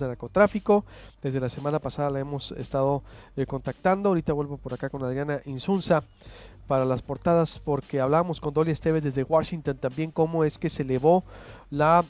de narcotráfico. Desde la semana pasada la hemos estado contactando. Ahorita vuelvo por acá con Adriana Insunza para las portadas porque hablábamos con Dolly Esteves desde Washington también cómo es que se elevó la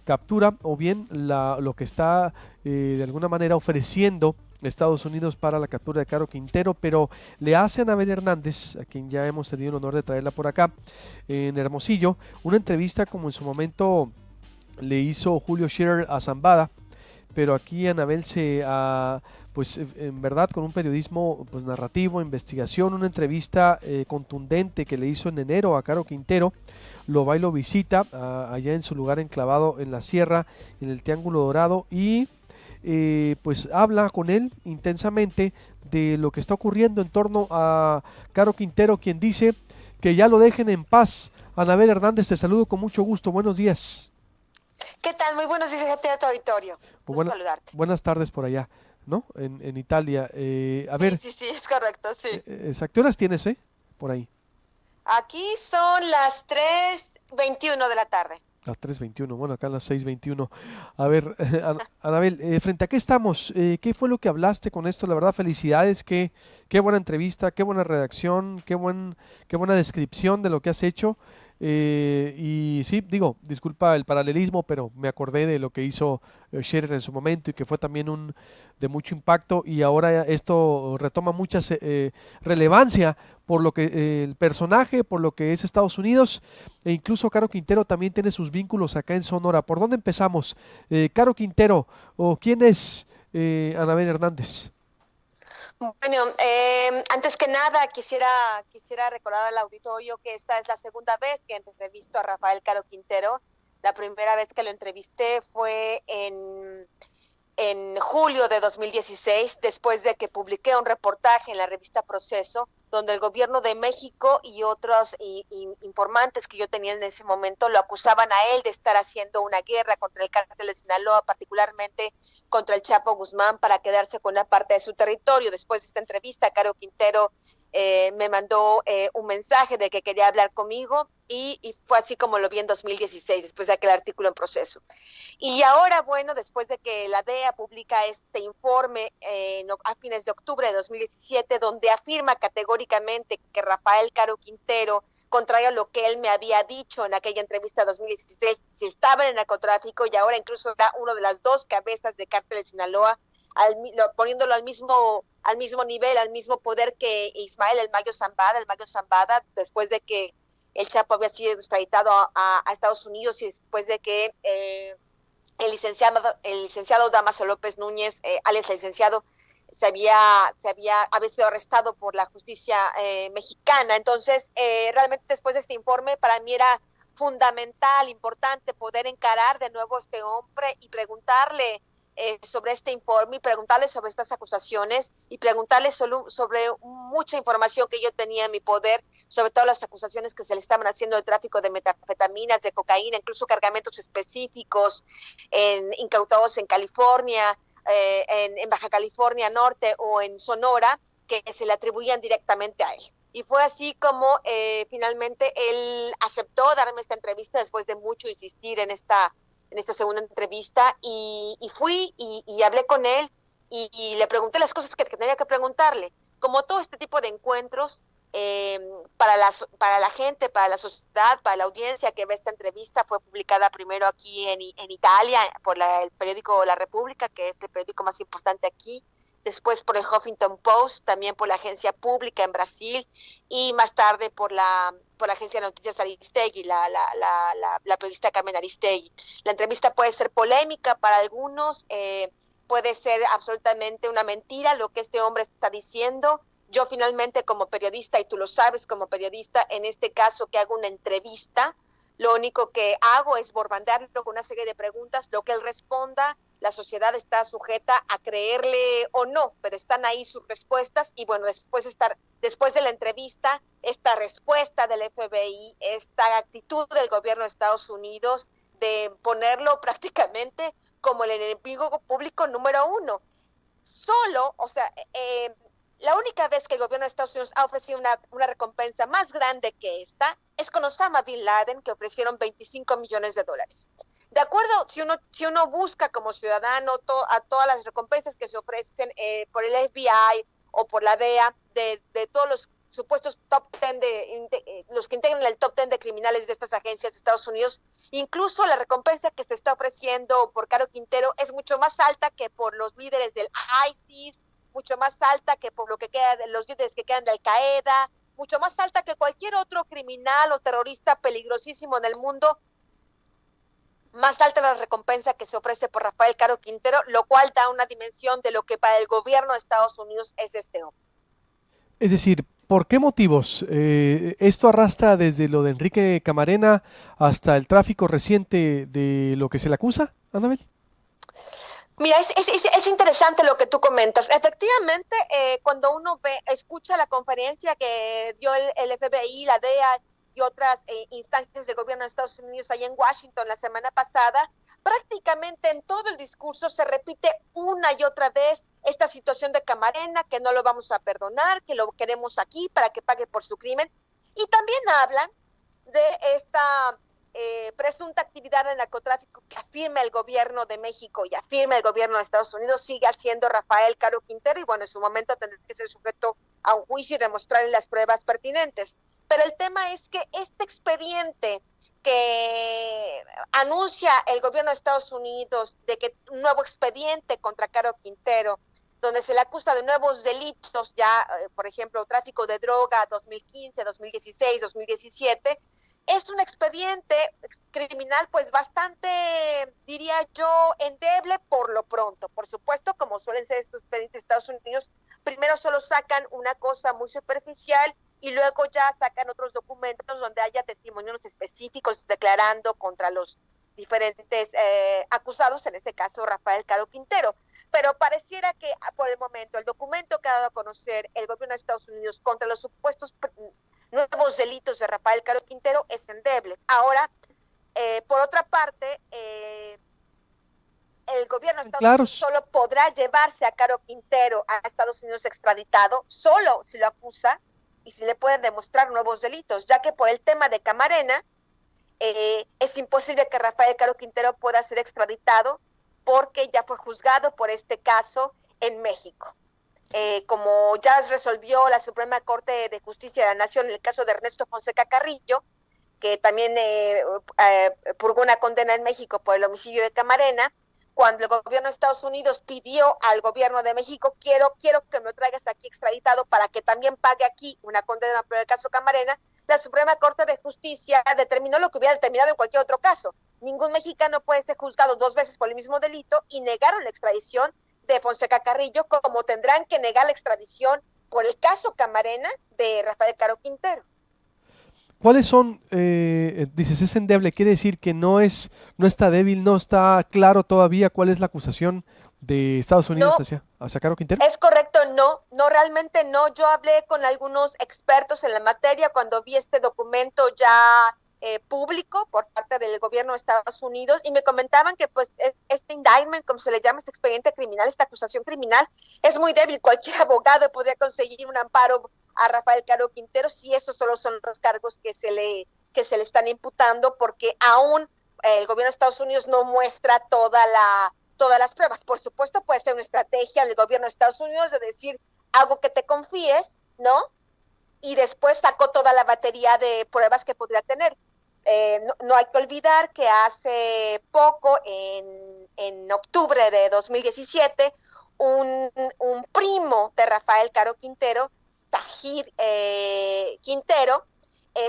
captura o bien lo que está de alguna manera ofreciendo Estados Unidos para la captura de Caro Quintero, pero le hace a Anabel Hernández, a quien ya hemos tenido el honor de traerla por acá en Hermosillo, una entrevista como en su momento le hizo Julio Scherer a Zambada, pero aquí Anabel pues en verdad con un periodismo pues narrativo, investigación, una entrevista contundente que le hizo en enero a Caro Quintero, lo va y lo visita allá en su lugar enclavado en la sierra, en el Triángulo Dorado, y pues habla con él intensamente de lo que está ocurriendo en torno a Caro Quintero, quien dice que ya lo dejen en paz. Anabel Hernández, te saludo con mucho gusto, buenos días. ¿Qué tal? Muy buenos días a tu auditorio. Pues Gusto saludarte. buenas tardes por allá, ¿no? En Italia. A Sí, ver, sí, sí, es correcto, sí. exacto, ¿qué horas tienes, por ahí? Aquí son las 3:21 de la tarde. Las 3:21, bueno, acá a las 6:21. A ver, Anabel, ¿frente a qué estamos? ¿Qué fue lo que hablaste con esto? La verdad, felicidades, qué buena entrevista, qué buena redacción, qué buena descripción de lo que has hecho. Y sí, digo, disculpa el paralelismo, pero me acordé de lo que hizo Scherer en su momento y que fue también de mucho impacto y ahora esto retoma mucha relevancia por lo que el personaje, por lo que es Estados Unidos e incluso Caro Quintero también tiene sus vínculos acá en Sonora. ¿Por dónde empezamos? Caro Quintero, o ¿quién es Anabel Hernández? Bueno, antes que nada quisiera recordar al auditorio que esta es la segunda vez que entrevisto a Rafael Caro Quintero. La primera vez que lo entrevisté fue en julio de 2016, después de que publiqué un reportaje en la revista Proceso, donde el gobierno de México y otros informantes que yo tenía en ese momento lo acusaban a él de estar haciendo una guerra contra el cártel de Sinaloa, particularmente contra el Chapo Guzmán, para quedarse con una parte de su territorio. Después de esta entrevista, Caro Quintero me mandó un mensaje de que quería hablar conmigo y fue así como lo vi en 2016, después de aquel artículo en Proceso. Y ahora, bueno, después de que la DEA publica este informe a fines de octubre de 2017, donde afirma categóricamente que Rafael Caro Quintero, contrario a lo que él me había dicho en aquella entrevista de 2016, si estaba en el narcotráfico y ahora incluso era uno de las dos cabezas de cártel de Sinaloa, poniéndolo al mismo nivel, al mismo poder que Ismael El Mayo Zambada, después de que el Chapo había sido extraditado a Estados Unidos y después de que el licenciado Damaso López Núñez, alias licenciado, había sido arrestado por la justicia mexicana. Entonces, realmente después de este informe, para mí era fundamental, importante poder encarar de nuevo a este hombre y preguntarle sobre este informe y preguntarle sobre estas acusaciones y preguntarle sobre mucha información que yo tenía en mi poder, sobre todas las acusaciones que se le estaban haciendo de tráfico de metanfetaminas, de cocaína, incluso cargamentos específicos incautados en California, en Baja California Norte o en Sonora, que se le atribuían directamente a él. Y fue así como finalmente él aceptó darme esta entrevista después de mucho insistir en esta segunda entrevista y fui y hablé con él y le pregunté las cosas que tenía que preguntarle. Como todo este tipo de encuentros, eh, para la gente, para la sociedad, para la audiencia que ve esta entrevista, fue publicada primero aquí en Italia por el periódico La República, que es el periódico más importante aquí, después por el Huffington Post, también por la agencia pública en Brasil y más tarde por la agencia de noticias Aristegui, la periodista Carmen Aristegui. La entrevista puede ser polémica para algunos, puede ser absolutamente una mentira lo que este hombre está diciendo. Yo finalmente como periodista, y tú lo sabes como periodista, en este caso que hago una entrevista, lo único que hago es bombardearlo con una serie de preguntas, lo que él responda, la sociedad está sujeta a creerle o no, pero están ahí sus respuestas y bueno, después de la entrevista, esta respuesta del FBI, esta actitud del gobierno de Estados Unidos de ponerlo prácticamente como el enemigo público número uno. Solo, o sea, la única vez que el gobierno de Estados Unidos ha ofrecido una recompensa más grande que esta es con Osama Bin Laden, que ofrecieron $25 millones. De acuerdo, si uno busca como ciudadano a todas las recompensas que se ofrecen por el FBI o por la DEA, de todos los supuestos top 10 los que integran el top 10 de criminales de estas agencias de Estados Unidos, incluso la recompensa que se está ofreciendo por Caro Quintero es mucho más alta que por los líderes del ISIS, mucho más alta que por lo que queda de los líderes que quedan de Al Qaeda, mucho más alta que cualquier otro criminal o terrorista peligrosísimo en el mundo. Más alta la recompensa que se ofrece por Rafael Caro Quintero, lo cual da una dimensión de lo que para el gobierno de Estados Unidos es este hombre. Es decir, ¿por qué motivos? Esto arrastra desde lo de Enrique Camarena hasta el tráfico reciente de lo que se le acusa, Anabel. Mira, es interesante lo que tú comentas. Efectivamente, cuando uno escucha la conferencia que dio el FBI, la DEA y otras instancias del gobierno de Estados Unidos allá en Washington la semana pasada, prácticamente en todo el discurso se repite una y otra vez esta situación de Camarena, que no lo vamos a perdonar, que lo queremos aquí para que pague por su crimen. Y también hablan de esta presunta actividad de narcotráfico que afirma el gobierno de México y afirma el gobierno de Estados Unidos sigue haciendo Rafael Caro Quintero, y bueno, en su momento tendrá que ser sujeto a un juicio y demostrarle las pruebas pertinentes. Pero el tema es que este expediente que anuncia el gobierno de Estados Unidos de que un nuevo expediente contra Caro Quintero, donde se le acusa de nuevos delitos, ya, por ejemplo, tráfico de droga 2015, 2016, 2017, es un expediente criminal pues bastante, diría yo, endeble por lo pronto. Por supuesto, como suelen ser estos expedientes de Estados Unidos, primero solo sacan una cosa muy superficial y luego ya sacan otros documentos donde haya testimonios específicos declarando contra los diferentes acusados, en este caso Rafael Caro Quintero. Pero pareciera que por el momento el documento que ha dado a conocer el gobierno de Estados Unidos contra los supuestos nuevos delitos de Rafael Caro Quintero es endeble. Ahora, por otra parte, el gobierno de Estados Claro. Unidos solo podrá llevarse a Caro Quintero a Estados Unidos extraditado, solo si lo acusa y si le pueden demostrar nuevos delitos, ya que por el tema de Camarena, es imposible que Rafael Caro Quintero pueda ser extraditado porque ya fue juzgado por este caso en México. Como ya resolvió la Suprema Corte de Justicia de la Nación en el caso de Ernesto Fonseca Carrillo, que también purgó una condena en México por el homicidio de Camarena, cuando el gobierno de Estados Unidos pidió al gobierno de México, quiero que me lo traigas aquí extraditado para que también pague aquí una condena por el caso Camarena, la Suprema Corte de Justicia determinó lo que hubiera determinado en cualquier otro caso. Ningún mexicano puede ser juzgado 2 veces por el mismo delito y negaron la extradición de Fonseca Carrillo, como tendrán que negar la extradición por el caso Camarena de Rafael Caro Quintero. ¿Cuáles son, dices, es endeble, quiere decir que no está débil, no está claro todavía cuál es la acusación de Estados Unidos hacia Caro Quintero? Es correcto, no, realmente no. Yo hablé con algunos expertos en la materia cuando vi este documento ya público por parte del gobierno de Estados Unidos y me comentaban que pues este indictment, como se le llama, este expediente criminal, esta acusación criminal, es muy débil. Cualquier abogado podría conseguir un amparo a Rafael Caro Quintero si esos solo son los cargos que se le están imputando, porque aún el gobierno de Estados Unidos no muestra todas las pruebas. Por supuesto, puede ser una estrategia del gobierno de Estados Unidos de decir, hago que te confíes, ¿no? Y después sacó toda la batería de pruebas que podría tener. No hay que olvidar que hace poco, en octubre de 2017, un primo de Rafael Caro Quintero, Zahir Quintero,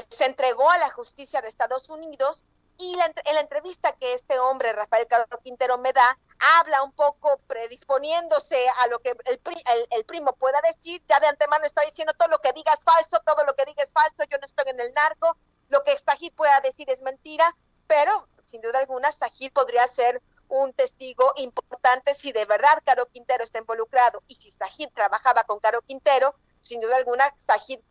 se entregó a la justicia de Estados Unidos y en la entrevista que este hombre, Rafael Caro Quintero, me da, habla un poco predisponiéndose a lo que el primo pueda decir. Ya de antemano está diciendo todo lo que diga es falso, todo lo que diga es falso, yo no estoy en el narco, lo que Zahir pueda decir es mentira, pero sin duda alguna Zahir podría ser un testigo importante si de verdad Caro Quintero está involucrado y si Zahir trabajaba con Caro Quintero, sin duda alguna Zahir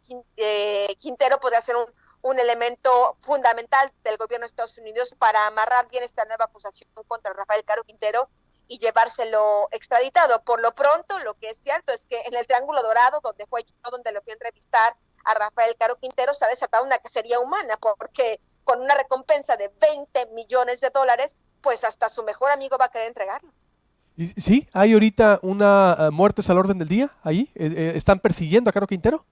Quintero podría ser un elemento fundamental del gobierno de Estados Unidos para amarrar bien esta nueva acusación contra Rafael Caro Quintero y llevárselo extraditado. Por lo pronto, lo que es cierto es que en el Triángulo Dorado, donde lo fui a entrevistar a Rafael Caro Quintero, se ha desatado una cacería humana, porque con una recompensa de $20 millones, pues hasta su mejor amigo va a querer entregarlo. ¿Y sí? ¿Hay ahorita una muertes al orden del día ahí? ¿Están persiguiendo a Caro Quintero?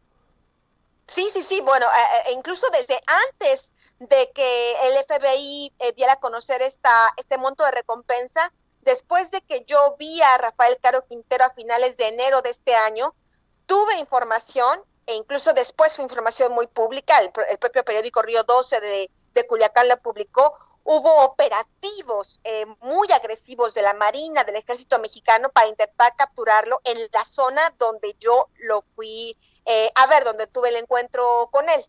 Sí, sí, sí, bueno, incluso desde antes de que el FBI diera a conocer este monto de recompensa, después de que yo vi a Rafael Caro Quintero a finales de enero de este año, tuve información, e incluso después fue información muy pública, el propio periódico Río 12 de Culiacán la publicó, hubo operativos muy agresivos de la Marina, del Ejército Mexicano, para intentar capturarlo en la zona donde yo lo fui a ver, donde tuve el encuentro con él.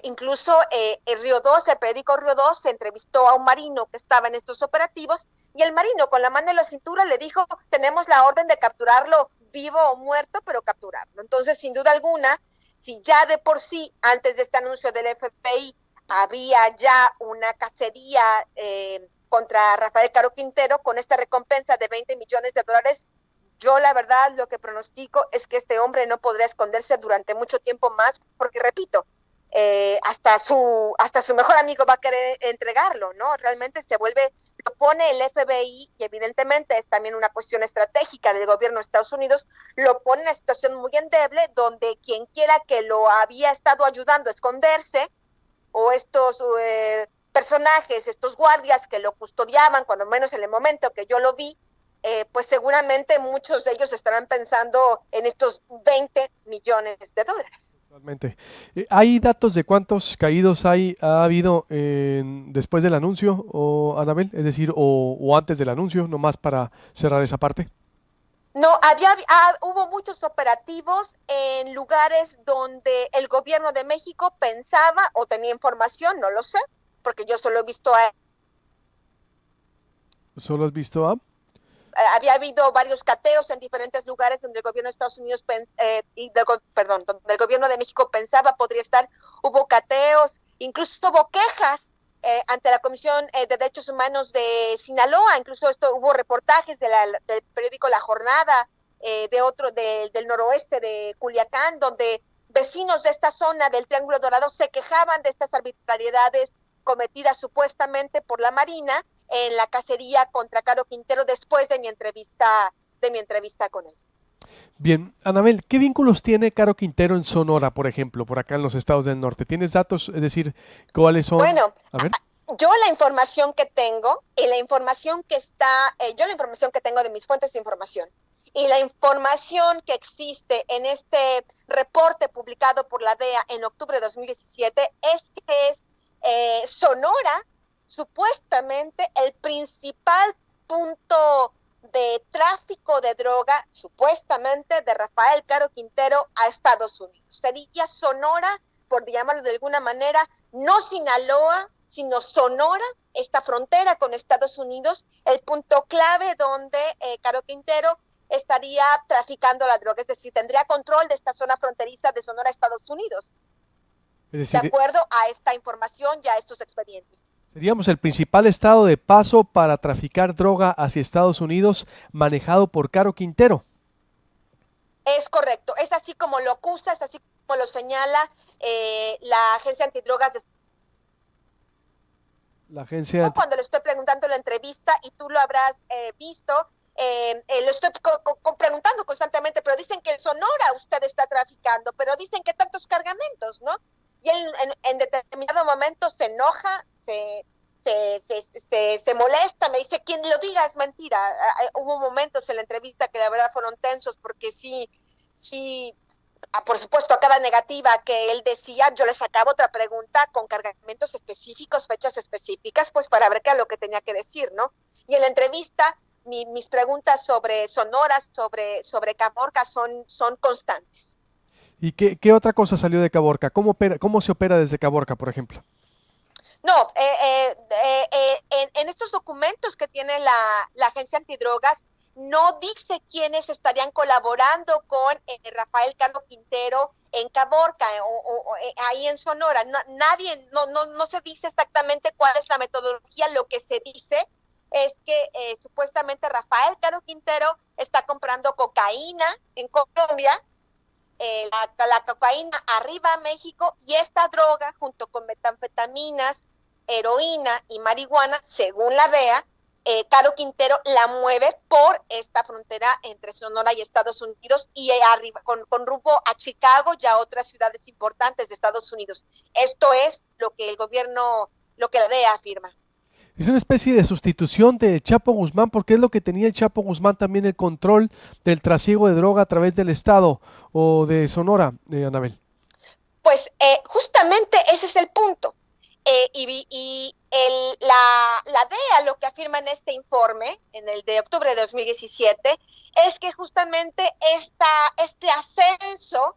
Incluso el Río 12, el periódico Río 12, entrevistó a un marino que estaba en estos operativos, y el marino con la mano en la cintura le dijo, tenemos la orden de capturarlo vivo o muerto, pero capturarlo. Entonces, sin duda alguna, si ya de por sí, antes de este anuncio del FBI, había ya una cacería contra Rafael Caro Quintero con esta recompensa de $20 millones, yo la verdad lo que pronostico es que este hombre no podrá esconderse durante mucho tiempo más, porque repito, hasta su mejor amigo va a querer entregarlo, ¿no? Realmente se vuelve, lo pone el FBI, y evidentemente es también una cuestión estratégica del gobierno de Estados Unidos, lo pone en una situación muy endeble, donde quien quiera que lo había estado ayudando a esconderse, o estos personajes, estos guardias que lo custodiaban, cuando menos en el momento que yo lo vi, pues seguramente muchos de ellos estarán pensando en estos $20 millones. Totalmente. ¿Hay datos de cuántos caídos ha habido después del anuncio, o Anabel? Es decir, o antes del anuncio, nomás para cerrar esa parte. No, hubo muchos operativos en lugares donde el gobierno de México pensaba o tenía información, no lo sé, porque yo solo he visto ¿Solo has visto a? había habido varios cateos en diferentes lugares donde el gobierno de Estados Unidos, donde el gobierno de México pensaba podría estar, hubo cateos, incluso hubo quejas ante la Comisión de Derechos Humanos de Sinaloa, incluso hubo reportajes del periódico La Jornada, del noroeste de Culiacán, donde vecinos de esta zona del Triángulo Dorado se quejaban de estas arbitrariedades cometidas supuestamente por la Marina en la cacería contra Caro Quintero después de mi entrevista con él. Bien, Anabel, ¿qué vínculos tiene Caro Quintero en Sonora, por ejemplo, por acá en los estados del norte? ¿Tienes datos? Es decir, ¿cuáles son? Bueno, A ver. yo la información que tengo y la información que yo la información que tengo de mis fuentes de información y la información que existe en este reporte publicado por la DEA en octubre de 2017 es que es Sonora supuestamente el principal punto de tráfico de droga, supuestamente de Rafael Caro Quintero a Estados Unidos. Sería Sonora, por llamarlo de alguna manera, no Sinaloa, sino Sonora, esta frontera con Estados Unidos, el punto clave donde Caro Quintero estaría traficando la droga, es decir, tendría control de esta zona fronteriza de Sonora a Estados Unidos, Es de decir, acuerdo a esta información y a estos expedientes. seríamos el principal estado de paso para traficar droga hacia Estados Unidos, manejado por Caro Quintero. Es correcto, es así como lo acusa, es así como lo señala la Agencia Antidrogas de La agencia. cuando le estoy preguntando en la entrevista, y tú lo habrás visto, lo estoy preguntando constantemente, pero dicen que en Sonora usted está traficando, pero dicen que tantos cargamentos, ¿no? Y él en determinado momento se enoja, se molesta, me dice, quien lo diga es mentira. Hubo momentos en la entrevista que la verdad fueron tensos, porque sí, por supuesto, a cada negativa que él decía, yo le sacaba otra pregunta con cargamentos específicos, fechas específicas, pues para ver qué es lo que tenía que decir, ¿no? Y en la entrevista, mis preguntas sobre Sonora, sobre Caborca son constantes. ¿Y qué otra cosa salió de Caborca? ¿Cómo se opera desde Caborca, por ejemplo? No, en estos documentos que tiene la Agencia Antidrogas, no dice quiénes estarían colaborando con Rafael Caro Quintero en Caborca ahí en Sonora. No se dice exactamente cuál es la metodología. Lo que se dice es que supuestamente Rafael Caro Quintero está comprando cocaína en Colombia, la cocaína arriba a México, y esta droga junto con metanfetaminas, heroína y marihuana, según la DEA, Caro Quintero la mueve por esta frontera entre Sonora y Estados Unidos y arriba, con rumbo a Chicago y a otras ciudades importantes de Estados Unidos. Esto es lo que el gobierno, lo que la DEA afirma. Es una especie de sustitución de Chapo Guzmán, porque es lo que tenía el Chapo Guzmán también, el control del trasiego de droga a través del estado o de Sonora, Anabel. Pues justamente ese es el punto. La DEA lo que afirma en este informe, en el de octubre de 2017, es que justamente este ascenso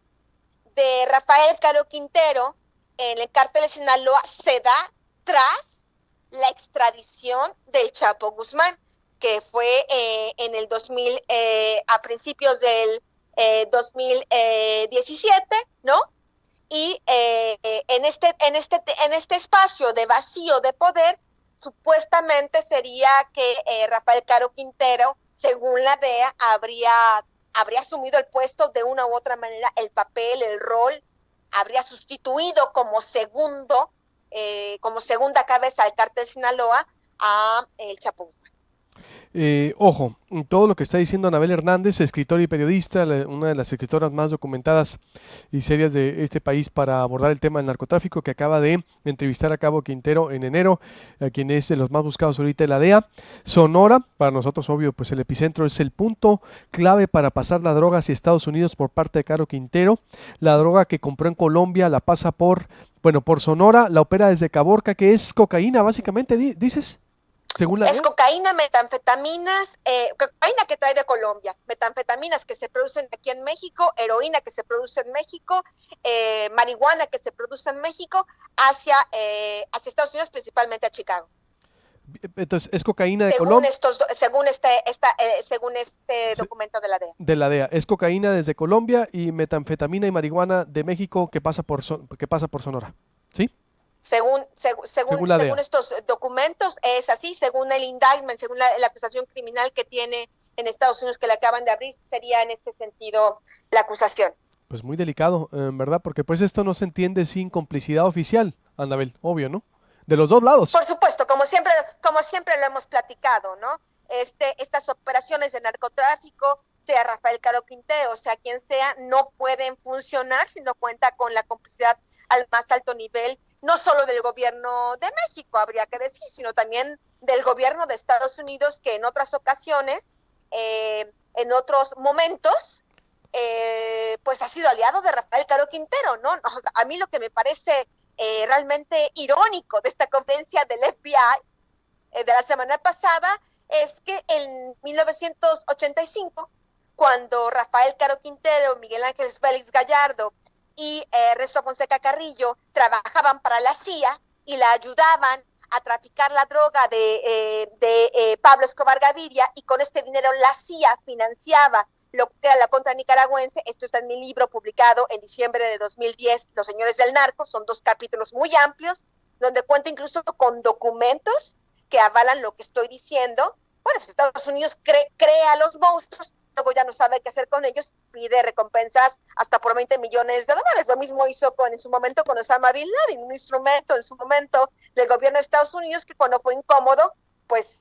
de Rafael Caro Quintero en el cártel de Sinaloa se da tras la extradición del Chapo Guzmán, que fue en el 2000, a principios del 2017, ¿no? Y en este espacio de vacío de poder, supuestamente sería que Rafael Caro Quintero, según la DEA, habría asumido el puesto de una u otra manera, el papel, el rol, habría sustituido como segunda cabeza del cártel Sinaloa a el Chapo. Ojo, todo lo que está diciendo Anabel Hernández, escritora y periodista, una de las escritoras más documentadas y serias de este país para abordar el tema del narcotráfico, que acaba de entrevistar a Cabo Quintero en enero, a quien es de los más buscados ahorita de la DEA. Sonora, para nosotros obvio, pues el epicentro, es el punto clave para pasar la droga hacia Estados Unidos por parte de Caro Quintero. La droga que compró en Colombia la pasa por Sonora, la opera desde Caborca, que es cocaína básicamente, dices. Según la es cocaína, metanfetaminas, cocaína que trae de Colombia, metanfetaminas que se producen aquí en México, heroína que se produce en México, marihuana que se produce en México, hacia Estados Unidos, principalmente a Chicago. Entonces, es cocaína de Colombia. Según este documento de la DEA. De la DEA. Es cocaína desde Colombia y metanfetamina y marihuana de México que pasa por Sonora. ¿Sí? Según estos documentos, es así, según el indictment, según la acusación criminal que tiene en Estados Unidos, que le acaban de abrir, sería en este sentido la acusación. Pues muy delicado, ¿verdad? Porque pues esto no se entiende sin complicidad oficial, Anabel, obvio, ¿no? De los dos lados. Por supuesto, como siempre lo hemos platicado, ¿no? Estas operaciones de narcotráfico, sea Rafael Caro Quintero, o sea quien sea, no pueden funcionar si no cuenta con la complicidad al más alto nivel, no solo del gobierno de México, habría que decir, sino también del gobierno de Estados Unidos, que en otras ocasiones, en otros momentos, pues ha sido aliado de Rafael Caro Quintero, ¿no? A mí lo que me parece realmente irónico de esta conferencia del FBI de la semana pasada es que en 1985, cuando Rafael Caro Quintero, Miguel Ángel Félix Gallardo y Ernesto Fonseca Carrillo trabajaban para la CIA y la ayudaban a traficar la droga de Pablo Escobar Gaviria, y con este dinero la CIA financiaba lo que era la contra nicaragüense. Esto está en mi libro publicado en diciembre de 2010, Los Señores del Narco. Son 2 capítulos muy amplios, donde cuenta incluso con documentos que avalan lo que estoy diciendo. Bueno, pues Estados Unidos crea los monstruos, luego ya no sabe qué hacer con ellos, pide recompensas hasta por $20 millones. Lo mismo hizo en su momento con Osama Bin Laden, un instrumento en su momento del gobierno de Estados Unidos, que cuando fue incómodo, pues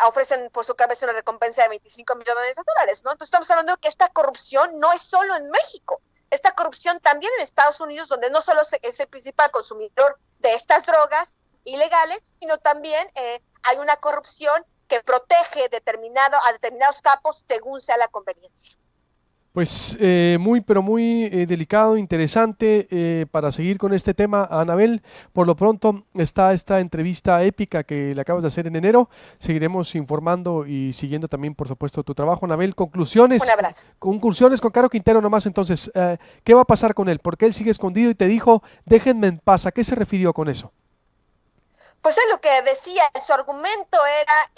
ofrecen por su cabeza una recompensa de $25 millones, ¿no? Entonces estamos hablando de que esta corrupción no es solo en México, esta corrupción también en Estados Unidos, donde no solo es el principal consumidor de estas drogas ilegales, sino también hay una corrupción que protege a determinados capos según sea la conveniencia. Pues muy, pero muy delicado, interesante para seguir con este tema, Anabel. Por lo pronto está esta entrevista épica que le acabas de hacer en enero. Seguiremos informando y siguiendo también, por supuesto, tu trabajo, Anabel. Conclusiones. Un abrazo. Conclusiones con Caro Quintero nomás. Entonces, ¿qué va a pasar con él? Porque él sigue escondido y te dijo, déjenme en paz. ¿A qué se refirió con eso? Pues es lo que decía, su argumento era,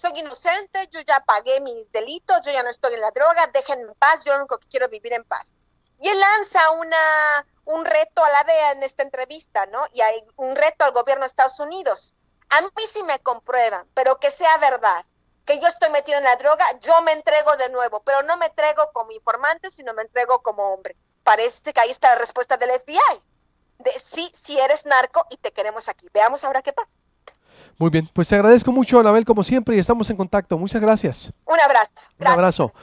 soy inocente, yo ya pagué mis delitos, yo ya no estoy en la droga, déjenme en paz, yo lo único que quiero es vivir en paz. Y él lanza un reto a la DEA en esta entrevista, ¿no? Y hay un reto al gobierno de Estados Unidos. A mí sí me comprueban, pero que sea verdad, que yo estoy metido en la droga, yo me entrego de nuevo, pero no me entrego como informante, sino me entrego como hombre. Parece que ahí está la respuesta del FBI. de sí eres narco y te queremos aquí. Veamos ahora qué pasa. Muy bien, pues te agradezco mucho, Anabel, como siempre, y estamos en contacto. Muchas gracias. Un abrazo. Un abrazo.